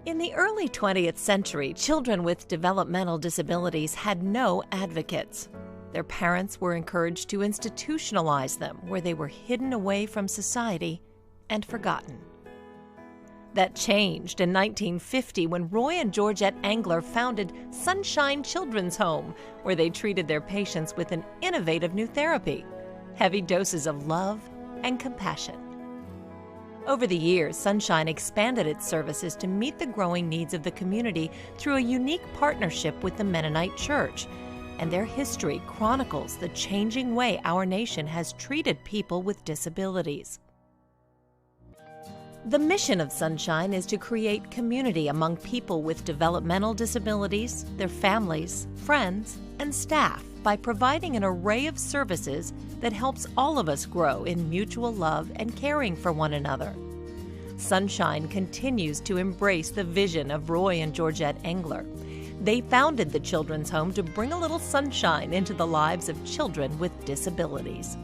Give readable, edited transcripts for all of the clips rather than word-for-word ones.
In the early 20th century, children with developmental disabilities had no advocates. Their parents were encouraged to institutionalize them, where they were hidden away from society and forgotten. That changed in 1950 when Roy and Georgette Engler founded Sunshine Children's Home, where they treated their patients with an innovative new therapy, heavy doses of love and compassion. Over the years, Sunshine expanded its services to meet the growing needs of the community through a unique partnership with the Mennonite Church, and their history chronicles the changing way our nation has treated people with disabilities. The mission of Sunshine is to create community among people with developmental disabilities, their families, friends, and staff by providing an array of services that helps all of us grow in mutual love and caring for one another. Sunshine continues to embrace the vision of Roy and Georgette Engler. They founded the Children's Home to bring a little sunshine into the lives of children with disabilities.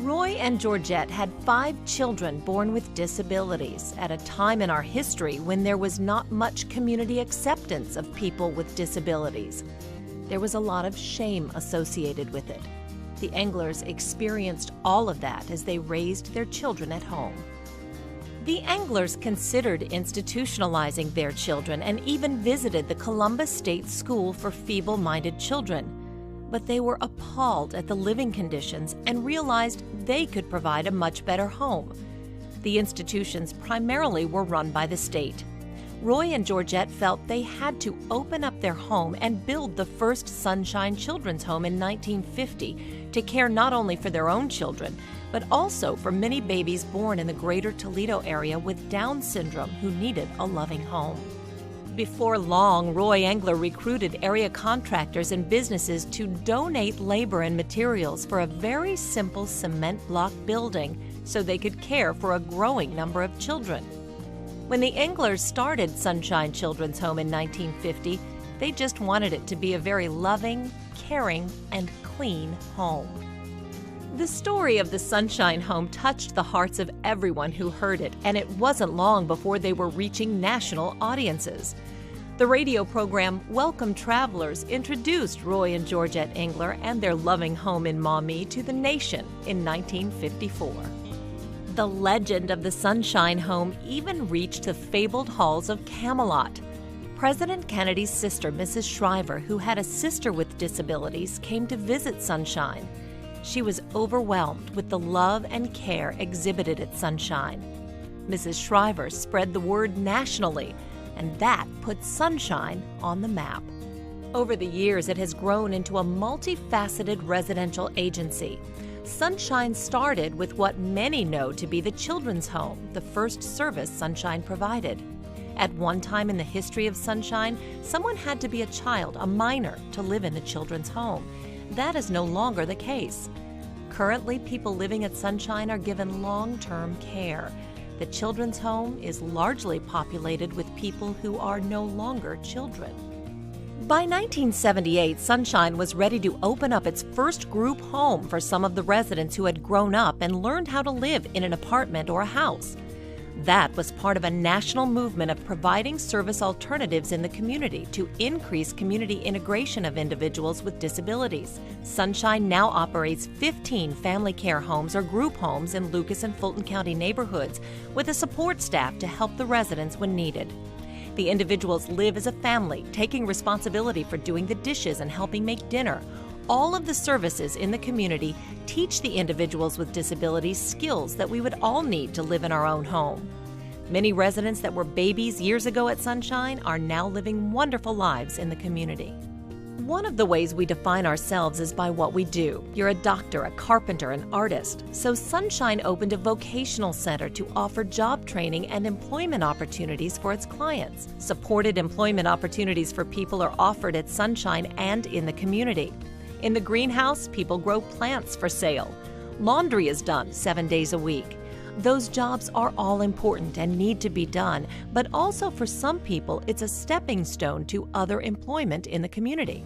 Roy and Georgette had 5 children born with disabilities at a time in our history when there was not much community acceptance of people with disabilities. There was a lot of shame associated with it. The Englers experienced all of that as they raised their children at home. The Englers considered institutionalizing their children and even visited the Columbus State School for Feeble-Minded Children. But they were appalled at the living conditions and realized they could provide a much better home. The institutions primarily were run by the state. Roy and Georgette felt they had to open up their home and build the first Sunshine Children's Home in 1950 to care not only for their own children, but also for many babies born in the greater Toledo area with Down syndrome who needed a loving home. Before long, Roy Engler recruited area contractors and businesses to donate labor and materials for a very simple cement block building so they could care for a growing number of children. When the Englers started Sunshine Children's Home in 1950, they just wanted it to be a very loving, caring, and clean home. The story of the Sunshine Home touched the hearts of everyone who heard it, and it wasn't long before they were reaching national audiences. The radio program Welcome Travelers introduced Roy and Georgette Engler and their loving home in Maumee to the nation in 1954. The legend of the Sunshine Home even reached the fabled halls of Camelot. President Kennedy's sister, Mrs. Shriver, who had a sister with disabilities, came to visit Sunshine. She was overwhelmed with the love and care exhibited at Sunshine. Mrs. Shriver spread the word nationally, and that put Sunshine on the map. Over the years, it has grown into a multifaceted residential agency. Sunshine started with what many know to be the Children's Home, the first service Sunshine provided. At one time in the history of Sunshine, someone had to be a child, a minor, to live in the Children's Home. That is no longer the case. Currently, people living at Sunshine are given long-term care. The Children's Home is largely populated with people who are no longer children. By 1978, Sunshine was ready to open up its first group home for some of the residents who had grown up and learned how to live in an apartment or a house. That was part of a national movement of providing service alternatives in the community to increase community integration of individuals with disabilities. Sunshine now operates 15 family care homes or group homes in Lucas and Fulton County neighborhoods with a support staff to help the residents when needed. The individuals live as a family, taking responsibility for doing the dishes and helping make dinner. All of the services in the community teach the individuals with disabilities skills that we would all need to live in our own home. Many residents that were babies years ago at Sunshine are now living wonderful lives in the community. One of the ways we define ourselves is by what we do. You're a doctor, a carpenter, an artist. So Sunshine opened a vocational center to offer job training and employment opportunities for its clients. Supported employment opportunities for people are offered at Sunshine and in the community. In the greenhouse, people grow plants for sale. Laundry is done 7 days a week. Those jobs are all important and need to be done, but also for some people, it's a stepping stone to other employment in the community.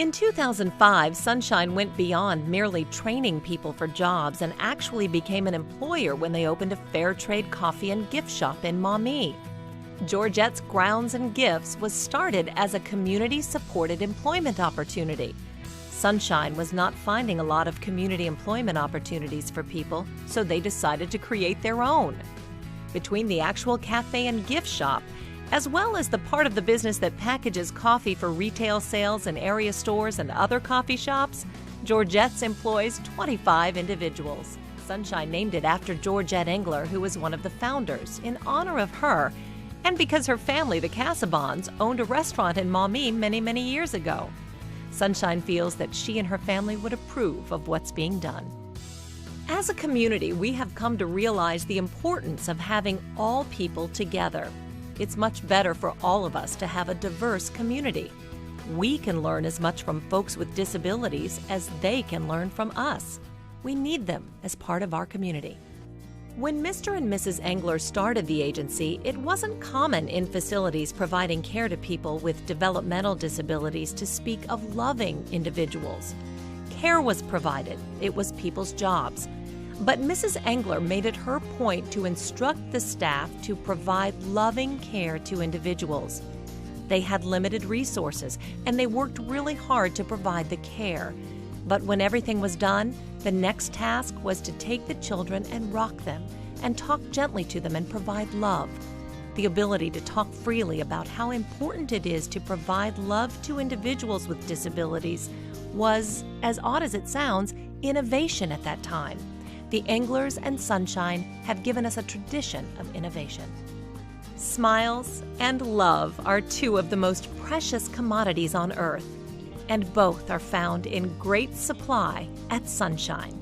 In 2005, Sunshine went beyond merely training people for jobs and actually became an employer when they opened a fair trade coffee and gift shop in Maumee. Georgette's Grounds and Gifts was started as a community-supported employment opportunity. Sunshine was not finding a lot of community employment opportunities for people, so they decided to create their own. Between the actual cafe and gift shop, as well as the part of the business that packages coffee for retail sales in area stores and other coffee shops, Georgette's employs 25 individuals. Sunshine named it after Georgette Engler, who was one of the founders, in honor of her, and because her family, the Casaubons, owned a restaurant in Maumee many years ago. Sunshine feels that she and her family would approve of what's being done. As a community, we have come to realize the importance of having all people together. It's much better for all of us to have a diverse community. We can learn as much from folks with disabilities as they can learn from us. We need them as part of our community. When Mr. and Mrs. Engler started the agency, it wasn't common in facilities providing care to people with developmental disabilities to speak of loving individuals. Care was provided. It was people's jobs. But Mrs. Engler made it her point to instruct the staff to provide loving care to individuals. They had limited resources, and they worked really hard to provide the care. But when everything was done, the next task was to take the children and rock them, and talk gently to them and provide love. The ability to talk freely about how important it is to provide love to individuals with disabilities was, as odd as it sounds, innovation at that time. The Englers and Sunshine have given us a tradition of innovation. Smiles and love are two of the most precious commodities on earth, and both are found in great supply at Sunshine.